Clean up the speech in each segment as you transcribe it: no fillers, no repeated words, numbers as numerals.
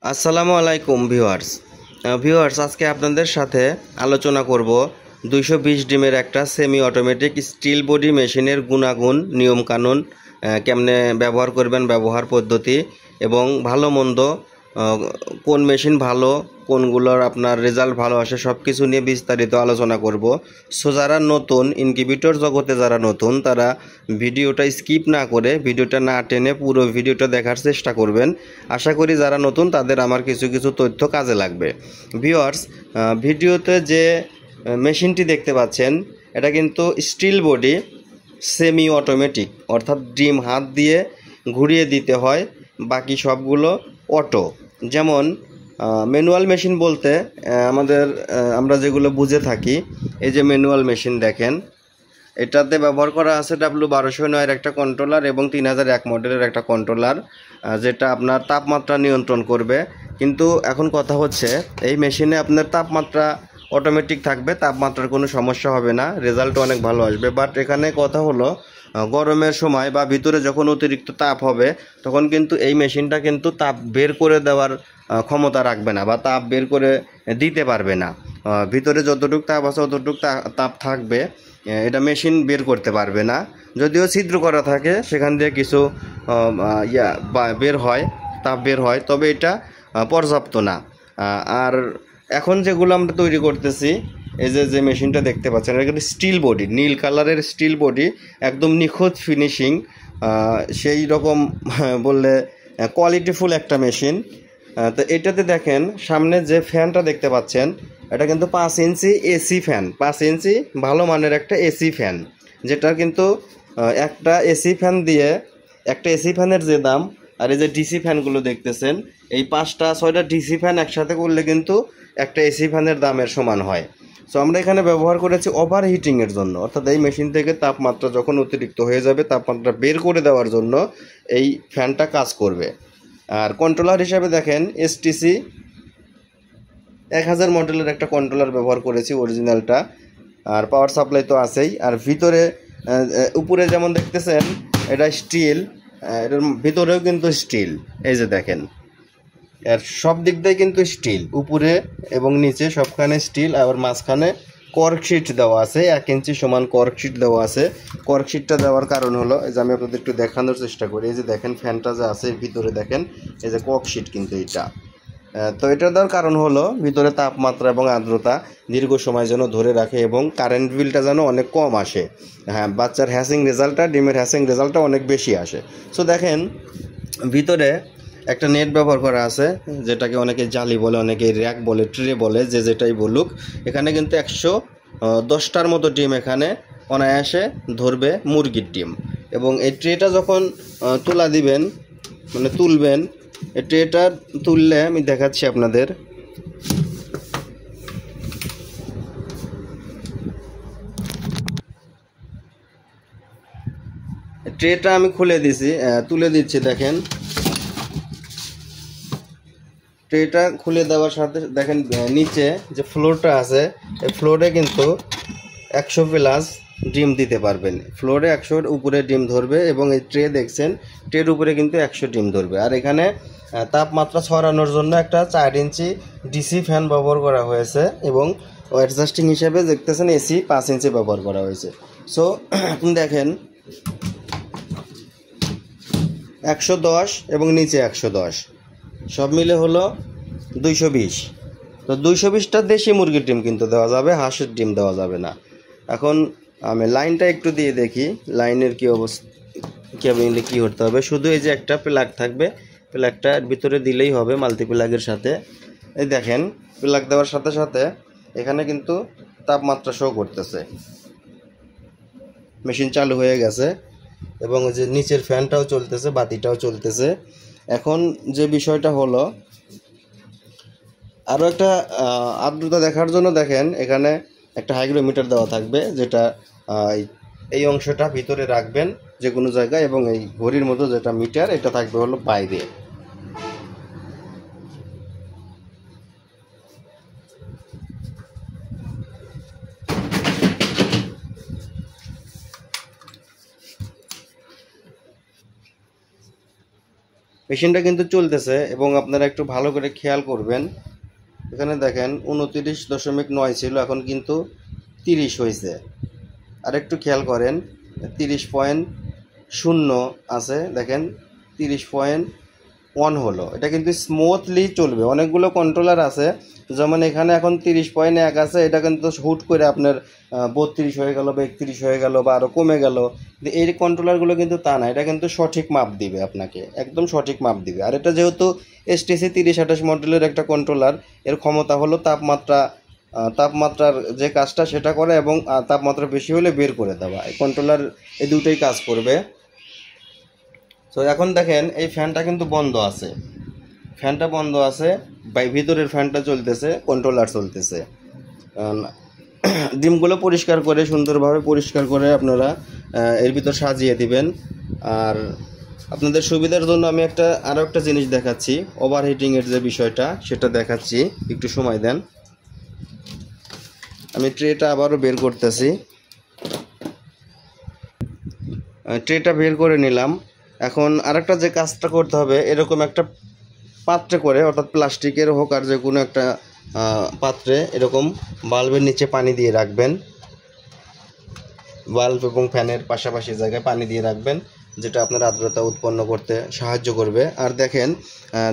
আসসালামু আলাইকুম ভিউয়ার্স আজকে আপনাদের সাথে আলোচনা করব 220 ডিমের একটা সেমি অটোমেটিক স্টিল বডি মেশিনের গুণাগুণ নিয়মকানুন কেমনে ব্যবহার করবেন, ব্যবহার পদ্ধতি এবং ভালো মন্দ, কোন মেশিন ভালো, কোনগুলোর আপনার রেজাল্ট ভালো আসে সব কিছু নিয়ে বিস্তারিত আলোচনা করব। সো যারা নতুন ইনকিউবেটর জগতে যারা নতুন তারা ভিডিওটা স্কিপ না করে, ভিডিওটা না টেনে পুরো ভিডিওটা দেখার চেষ্টা করবেন। আশা করি যারা নতুন তাদের আমার কিছু তথ্য কাজে লাগবে। ভিউয়ার্স, ভিডিওতে যে মেশিনটি দেখতে পাচ্ছেন এটা কিন্তু স্টিল বডি সেমি অটোমেটিক, অর্থাৎ ডিম হাত দিয়ে ঘুরিয়ে দিতে হয়, বাকি সবগুলো অটো। যেমন ম্যানুয়াল মেশিন বলতে আমরা যেগুলো বুঝে থাকি, এই যে ম্যানুয়াল মেশিন দেখেন, এটাতে ব্যবহার করা আছে W1209 একটা কন্ট্রোলার এবং 3001 মডেলের একটা কন্ট্রোলার, যেটা আপনার তাপমাত্রা নিয়ন্ত্রণ করবে। কিন্তু এখন কথা হচ্ছে এই মেশিনে আপনার তাপমাত্রা অটোমেটিক থাকবে, তাপমাত্রার কোনো সমস্যা হবে না, রেজাল্ট অনেক ভালো আসবে। বাট এখানে কথা হলো গরমের সময় বা ভিতরে যখন অতিরিক্ত তাপ হবে তখন কিন্তু এই মেশিনটা কিন্তু তাপ বের করে দেওয়ার ক্ষমতা রাখবে না বা তাপ বের করে দিতে পারবে না। ভিতরে যতটুকু তাপ আছে ততটুকু তাপ থাকবে, এটা মেশিন বের করতে পারবে না। যদিও ছিদ্র করা থাকে সেখান দিয়ে কিছু বের হয়, তাপ বের হয়, তবে এটা পর্যাপ্ত না। আর এখন যেগুলো আমরা তৈরি করতেছি, এই যে মেশিনটা দেখতে পাচ্ছেন এটা কিন্তু স্টিল বডি, নীল কালারের স্টিল বডি, একদম নিখুঁত ফিনিশিং, সেই রকম বললে কোয়ালিটিফুল একটা মেশিন। তো এটাতে দেখেন সামনে যে ফ্যানটা দেখতে পাচ্ছেন এটা কিন্তু 5 ইঞ্চি এসি ফ্যান, 5 ইঞ্চি ভালো মানের একটা এসি ফ্যান, যেটা কিন্তু একটা এসি ফ্যান দিয়ে, একটা এসি ফ্যানের যে দাম, আর এই যে ডিসি ফ্যানগুলো দেখতেছেন, এই 5টা-6টা ডিসি ফ্যান একসাথে করলে কিন্তু একটা এসি ফ্যানের দামের সমান হয়। সো আমরা এখানে ব্যবহার করেছি ওভার হিটিংয়ের জন্য, অর্থাৎ এই মেশিন থেকে তাপমাত্রা যখন অতিরিক্ত হয়ে যাবে তাপমাত্রা বের করে দেওয়ার জন্য এই ফ্যানটা কাজ করবে। আর কন্ট্রোলার হিসাবে দেখেন STC 1000 মডেলের একটা কন্ট্রোলার ব্যবহার করেছি, অরিজিনালটা। আর পাওয়ার সাপ্লাই তো আছেই। আর ভিতরে উপরে যেমন দেখতেছেন এটা স্টিল, এটার ভিতরেও কিন্তু স্টিল, এই যে দেখেন এর সব দিক দিয়ে কিন্তু স্টিল, উপরে এবং নিচে সবখানে স্টিল। আর মাঝখানে কর্কশিট দেওয়া আছে, 1 ইঞ্চি সমান কর্কশিট দেওয়া আছে। কর্কশিটটা দেওয়ার কারণ হলো, এই যে আমি আপনাদের একটু দেখানোর চেষ্টা করি, এই যে দেখেন ফ্যানটা যে আছে ভিতরে দেখেন এই যে কর্কশিট কিন্তু এটা। তো এটা দেওয়ার কারণ হলো ভিতরে তাপমাত্রা এবং আর্দ্রতা দীর্ঘ সময় যেন ধরে রাখে এবং কারেন্ট বিলটা যেন অনেক কম আসে। হ্যাঁ, বাচ্চার হ্যাসিং রেজাল্টটা, ডিমের হ্যাসিং রেজাল্টটা অনেক বেশি আসে। সো দেখেন ভিতরে একটা নেট ব্যবহার করা আছে, যেটাকে অনেকে জালি বলে, অনেকে র্যাক বলে, ট্রে বলে, যে যেটাই বলুক। এখানে কিন্তু 110টার মতো ডিম এখানে অনায়াসে ধরবে, মুরগির ডিম। এবং এই ট্রেটা যখন তোলা দিবেন, মানে তুলবেন, এই ট্রেটা তুললে আমি দেখাচ্ছি আপনাদের। ট্রেটা আমি খুলে দিছি, তুলে দিচ্ছি, দেখেন ট্রেটা খুলে দেওয়ার সাথে দেখেন নিচে যে ফ্লোরটা আছে, এই ফ্লোরে কিন্তু 100 প্লাস ডিম দিতে পারবেন। ফ্লোরে 100-র উপরে ডিম ধরবে এবং এই ট্রে দেখছেন, ট্রের উপরে কিন্তু 100 ডিম ধরবে। আর এখানে তাপমাত্রা ছড়ানোর জন্য একটা 4 ইঞ্চি ডিসি ফ্যান ব্যবহার করা হয়েছে এবং অ্যাডজাস্টিং হিসেবে দেখতেছেন এসি 5 ইঞ্চি ব্যবহার করা হয়েছে। সো আপনি দেখেন 110 এবং নিচে 110, সব মিলে হলো 220। তো 220টা দেশি মুরগির ডিম কিন্তু দেওয়া যাবে, হাঁসের ডিম দেওয়া যাবে না। এখন আমি লাইনটা একটু দিয়ে দেখি লাইনের কী অবস্থা, কেবিনে কী করতে হবে। শুধু এই যে একটা প্লাগ থাকবে, প্লাগটার ভিতরে দিলেই হবে মাল্টি প্লাগের সাথে। এই দেখেন প্লাগ দেওয়ার সাথে সাথে এখানে কিন্তু তাপমাত্রা শো করতেছে, মেশিন চালু হয়ে গেছে এবং ওই যে নিচের ফ্যানটাও চলতেছে, বাতিটাও চলতেছে। এখন যে বিষয়টা হলো, আরও একটা আর্দ্রতা দেখার জন্য দেখেন এখানে একটা হাইগ্রোমিটার দেওয়া থাকবে, যেটা এই অংশটা ভিতরে রাখবেন যে কোনো জায়গায়, এবং এই ঘড়ির মতো যেটা মিটার এটা থাকবে হলো বাইরে। মেশিনটা কিন্তু চলতেছে এবং আপনারা একটু ভালো করে খেয়াল করবেন। এখানে দেখেন 29.9 ছিল, এখন কিন্তু 30 হয়েছে। আর একটু খেয়াল করেন 30.0 আছে, দেখেন 30.1 হলো। এটা কিন্তু স্মুথলি চলবে। অনেকগুলো কন্ট্রোলার আছে, যেমন এখানে এখন 30.1 আছে, এটা কিন্তু হুট করে আপনার 32 হয়ে গেল বা 31 হয়ে গেল বা আরও কমে গেল। এই কন্ট্রোলারগুলো কিন্তু তা না, এটা কিন্তু সঠিক মাপ দিবে আপনাকে, একদম সঠিক মাপ দিবে। আর এটা যেহেতু STC 3028 মডেলের একটা কন্ট্রোলার, এর ক্ষমতা হলো তাপমাত্রার যে কাজটা সেটা করে এবং তাপমাত্রা বেশি হলে বের করে দেওয়া। এই কন্ট্রোলার এই দুটোই কাজ করবে। তো এখন দেখেন এই ফ্যানটা কিন্তু বন্ধ আছে, ফ্যানটা বন্ধ আছে, ভিতরের ফ্যানটা চলতেছে, কন্ট্রোলার চলতেছে। ডিমগুলো পরিষ্কার করে সুন্দরভাবে পরিষ্কার করে আপনারা এর ভিতর সাজিয়ে দিবেন। আর আপনাদের সুবিধার জন্য আমি আরও একটা জিনিস দেখাচ্ছি, ওভারহিটিংয়ের যে বিষয়টা সেটা দেখাচ্ছি, একটু সময় দেন। আমি ট্রেটা আবারও বের করতেছি, ট্রেটা বের করে নিলাম। এখন আরেকটা যে কাজটা করতে হবে, এরকম একটা পাত্রে করে, অর্থাৎ প্লাস্টিকের হোক আর যে কোনো একটা পাত্রে এরকম বাল্বের নিচে পানি দিয়ে রাখবেন। বাল্ব এবং ফ্যানের পাশাপাশি জায়গায় পানি দিয়ে রাখবেন, যেটা আপনার আর্দ্রতা উৎপন্ন করতে সাহায্য করবে। আর দেখেন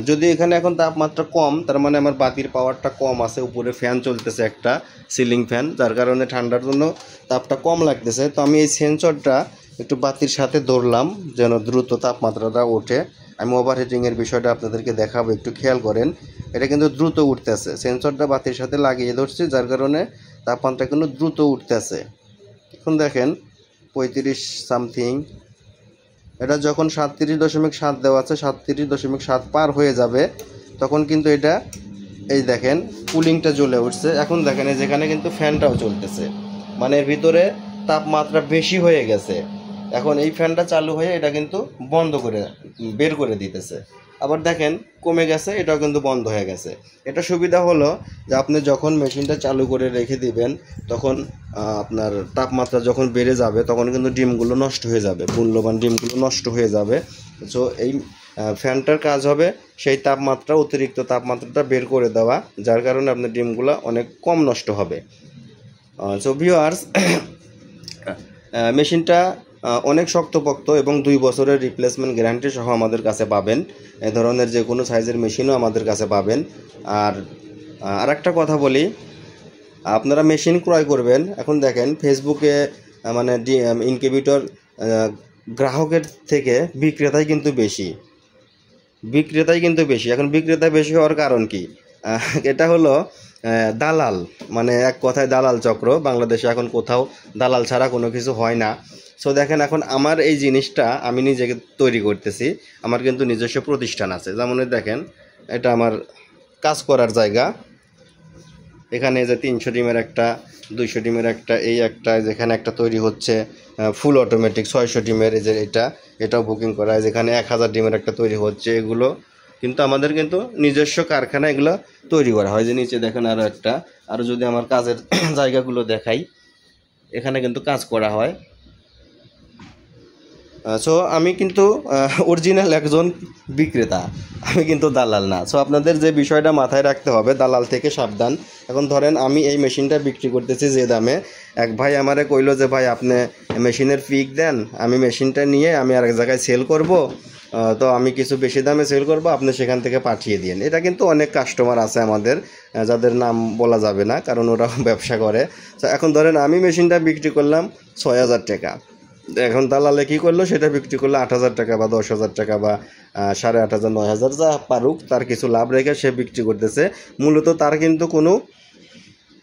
যদি এখানে এখন তাপমাত্রা কম, তার মানে আমার বাতির পাওয়ারটা কম আছে, উপরে ফ্যান চলতেছে একটা সিলিং ফ্যান, যার কারণে ঠান্ডার জন্য তাপটা কম লাগতেছে। তো আমি এই সেন্সরটা একটু বাতির সাথে ধরলাম যেন দ্রুত তাপমাত্রাটা ওঠে। আমি ওভারহিটিংয়ের বিষয়টা আপনাদেরকে দেখাবো, একটু খেয়াল করেন। এটা কিন্তু দ্রুত উঠতেছে, সেন্সরটা বাতির সাথে লাগিয়ে ধরছি, যার কারণে তাপমাত্রা কিন্তু দ্রুত উঠতেছে। এখন দেখেন 35 সামথিং, এটা যখন 37.7 দেওয়া আছে, 37.7 পার হয়ে যাবে, তখন কিন্তু এটা এই দেখেন কুলিংটা জ্বলে উঠছে। এখন দেখেন যেখানে কিন্তু ফ্যানটাও চলতেছে, মানে এর ভিতরে তাপমাত্রা বেশি হয়ে গেছে। এখন এই ফ্যানটা চালু হয়ে এটা কিন্তু বন্ধ করে বের করে দিতেছে। আবার দেখেন কমে গেছে, এটাও কিন্তু বন্ধ হয়ে গেছে। এটা সুবিধা হলো যে আপনি যখন মেশিনটা চালু করে রেখে দিবেন, তখন আপনার তাপমাত্রা যখন বেড়ে যাবে, তখন কিন্তু ডিমগুলো নষ্ট হয়ে যাবে, মূল্যবান ডিমগুলো নষ্ট হয়ে যাবে। সো এই ফ্যানটার কাজ হবে সেই তাপমাত্রা, অতিরিক্ত তাপমাত্রাটা বের করে দেওয়া, যার কারণে আপনার ডিমগুলো অনেক কম নষ্ট হবে। সো ভিউয়ার্স, মেশিনটা অনেক শক্তপোক্ত এবং 2 বছরের রিপ্লেসমেন্ট গ্যারান্টি সহ আমাদের কাছে পাবেন। এ ধরনের যে কোনো সাইজের মেশিনও আমাদের কাছে পাবেন। আর একটা কথা বলি, আপনারা মেশিন ক্রয় করবেন, এখন দেখেন ফেসবুকে মানে ইনকিউবেটর গ্রাহকের থেকে বিক্রেতাই কিন্তু বেশি। এখন বিক্রেতা বেশি হওয়ার কারণ কি? এটা হলো দালাল, মানে এক কথায় দালাল চক্র। বাংলাদেশে এখন কোথাও দালাল ছাড়া কোনো কিছু হয় না। সো দেখেন, এখন আমার এই জিনিসটা আমি নিজেকে তৈরি করতেছি, আমার কিন্তু নিজস্ব প্রতিষ্ঠান আছে। যেমন দেখেন, এটা আমার কাজ করার জায়গা। এখানে যে 300 ডিমের একটা, 200 ডিমের একটা, এই একটা যেখানে একটা তৈরি হচ্ছে ফুল অটোমেটিক 600 ডিমের, এই যে এটাও বুকিং করা হয়। যেখানে 1000 ডিমের একটা তৈরি হচ্ছে, এগুলো কিন্তু আমাদের কিন্তু নিজস্ব কারখানা এগুলো তৈরি করা হয়। যে নিচে দেখেন আরও যদি আমার কাজের জায়গাগুলো দেখাই, এখানে কিন্তু কাজ করা হয়। সো আমি কিন্তু অরিজিনাল একজন বিক্রেতা, আমি কিন্তু দালাল না। সো আপনাদের যে বিষয়টা মাথায় রাখতে হবে, দালাল থেকে সাবধান। এখন ধরেন আমি এই মেশিনটা বিক্রি করতেছি যে দামে, এক ভাই আমারে কইলো যে ভাই আপনি মেশিনের পিক দেন, আমি মেশিনটা নিয়ে আমি আরেক জায়গায় সেল করব, তো আমি কিছু বেশি দামে সেল করব, আপনি সেখান থেকে পাঠিয়ে দিন। এটা কিন্তু অনেক কাস্টমার আছে আমাদের, যাদের নাম বলা যাবে না কারণ ওরা ব্যবসা করে। তো এখন ধরেন আমি মেশিনটা বিক্রি করলাম 6000 টাকা, এখন দালালে কী করলো, সেটা বিক্রি করলো 8000 টাকা বা 10,000 টাকা বা 8,500 9,000, যা পারুক তার কিছু লাভ রেখে সে বিক্রি করতেছে। মূলত তার কিন্তু কোনো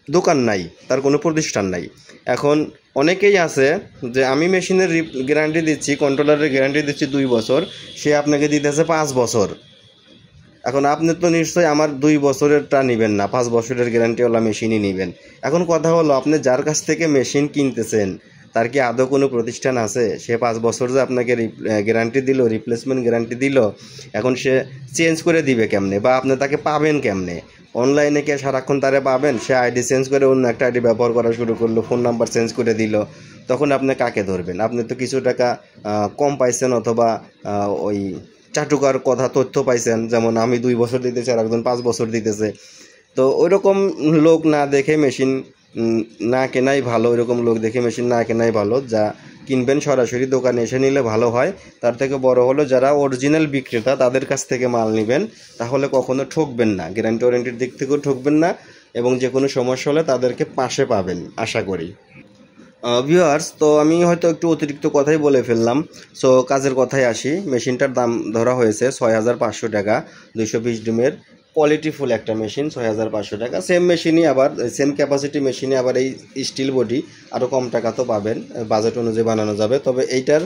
দোকান নাই, তার কোনো প্রতিষ্ঠান নাই। এখন অনেকেই আছে যে আমি মেশিনের গ্যারান্টি দিচ্ছি, কন্ট্রোলারের গ্যারান্টি দিচ্ছি 2 বছর, সে আপনাকে দিতেছে 5 বছর। এখন আপনি তো নিশ্চয়ই আমার 2 বছরেরটা নেবেন না, 5 বছরের গ্যারান্টিওয়ালা মেশিনই নেবেন। এখন কথা হলো, আপনি যার কাছ থেকে মেশিন কিনতেছেন তার কি আদৌ কোনো প্রতিষ্ঠান আছে? সে 5 বছর যে আপনাকে গ্যারান্টি দিল, রিপ্লেসমেন্ট গ্যারান্টি দিল, এখন সে চেঞ্জ করে দিবে কেমনে, বা আপনি তাকে পাবেন কেমনে? অনলাইনে কে সারাক্ষণ তারে পাবেন? সে আইডি চেঞ্জ করে অন্য একটা আইডি ব্যবহার করা শুরু করলো, ফোন নাম্বার চেঞ্জ করে দিল, তখন আপনি কাকে ধরবেন? আপনি তো কিছু টাকা কম পাইছেন, অথবা ওই চাটুকার কথা তথ্য পাইছেন, যেমন আমি 2 বছর দিতেছি আর একজন 5 বছর দিতেছে। তো ওইরকম লোক না দেখে মেশিন না কেনাই ভালো, ওইরকম লোক দেখে মেশিন না কেনাই ভালো। যা কিনবেন সরাসরি দোকানে এসে নিলে ভালো হয়। তার থেকে বড় হলো যারা অরিজিনাল বিক্রেতা তাদের কাছ থেকে মাল নেবেন, তাহলে কখনো ঠকবেন না, গ্যারান্টি ওয়ারেন্টির দিক থেকেও ঠকবেন না, এবং যে কোনো সমস্যা হলে তাদেরকে পাশে পাবেন আশা করি। ভিউয়ার্স, তো আমি হয়তো একটু অতিরিক্ত কথাই বলে ফেললাম। সো কাজের কথায় আসি। মেশিনটার দাম ধরা হয়েছে 6500 টাকা, 220 ডিমের কোয়ালিটিফুল একটা মেশিন, 6500 টাকা। সেম মেশিনই আবার সেম ক্যাপাসিটি মেশিনে আবার এই স্টিল বডি আরও কম টাকা তো পাবেন, বাজেট অনুযায়ী বানানো যাবে। তবে এইটার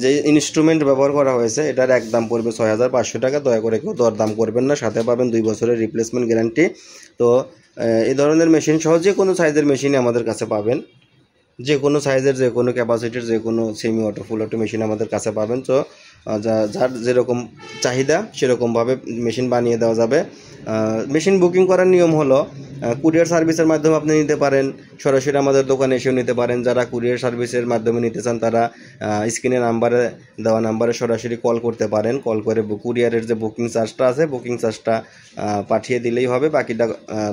যে ইনস্ট্রুমেন্ট ব্যবহার করা হয়েছে এটার একদম পড়বে 6500 টাকা। দয়া করে কেউ দরদাম করবেন না, সাথে পাবেন 2 বছরের রিপ্লেসমেন্ট গ্যারান্টি। তো এই ধরনের মেশিন সহ যে কোনো সাইজের মেশিনই আমাদের কাছে পাবেন, যে কোনো সাইজের, যে কোনো ক্যাপাসিটির, যে কোনো সেমি অটো ফুল অটো মেশিন আমাদের কাছে পাবেন। তো যার যেরকম চাহিদা সেরকমভাবে মেশিন বানিয়ে দেওয়া যাবে। মেশিন বুকিং করার নিয়ম হলো কুরিয়ার সার্ভিসের মাধ্যমে আপনি নিতে পারেন, সরাসরি আমাদের দোকানে এসেও নিতে পারেন। যারা কুরিয়ার সার্ভিসের মাধ্যমে নিতে চান তারা স্ক্রিনে দেওয়া নাম্বারে সরাসরি কল করতে পারেন। কল করে কুরিয়ারের যে বুকিং চার্জটা আছে বুকিং চার্জটা পাঠিয়ে দিলেই হবে, বাকিটা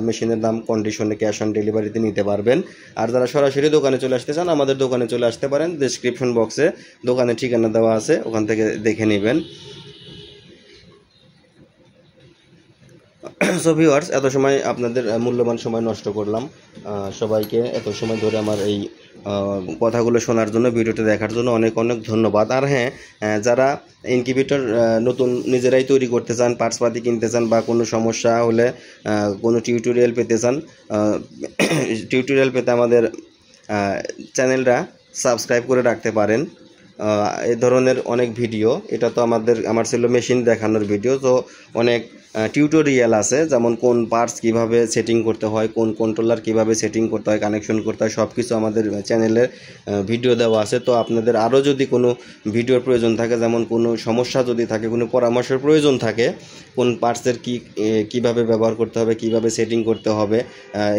মেশিনের দাম কন্ডিশনে ক্যাশ অন ডেলিভারিতে নিতে পারবেন। আর যারা সরাসরি দোকানে চলে আসতে চান আমাদের দোকানে চলে আসতে পারেন, ডেসক্রিপশন বক্সে দোকানের ঠিকানা দেওয়া আছে, ওখান থেকে দেখে নেবেন। সো ভিউয়ার্স, এত সময় আপনাদের মূল্যবান সময় নষ্ট করলাম। সবাইকে এত সময় ধরে আমার এই কথাগুলো শোনার জন্য, ভিডিওটা দেখার জন্য অনেক অনেক ধন্যবাদ। আর হ্যাঁ, যারা ইনকিউবেটর নতুন নিজেরাই তৈরি করতে চান, পার্টসপাতি কিনতে চান, বা কোনো সমস্যা হলে কোনো টিউটোরিয়াল পেতে চান, টিউটোরিয়াল পেতে আমাদের চ্যানেলটা সাবস্ক্রাইব করে রাখতে পারেন। এই ধরনের অনেক ভিডিও, এটা তো আমার ছিল মেশিন দেখানোর ভিডিও, তো অনেক টিউটোরিয়াল আছে, যেমন কোন পার্টস কিভাবে সেটিং করতে হয়, কোন কন্ট্রোলার কিভাবে সেটিং করতে হয়, কানেকশন করতে হয়, সব কিছু আমাদের চ্যানেলে ভিডিও দেওয়া আছে। তো আপনাদের আরও যদি কোনো ভিডিওর প্রয়োজন থাকে, যেমন কোনো সমস্যা যদি থাকে, কোনো পরামর্শের প্রয়োজন থাকে, কোন পার্টসের কীভাবে ব্যবহার করতে হবে, কিভাবে সেটিং করতে হবে,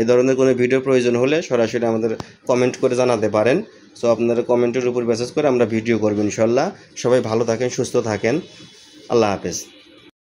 এই ধরনের কোনো ভিডিও প্রয়োজন হলে সরাসরি আমাদের কমেন্ট করে জানাতে পারেন। সো আপনারা কমেন্টের উপর মেসেজ করে আমরা ভিডিও করব ইনশাল্লাহ। সবাই ভালো থাকেন, সুস্থ থাকেন, আল্লাহ হাফেজ।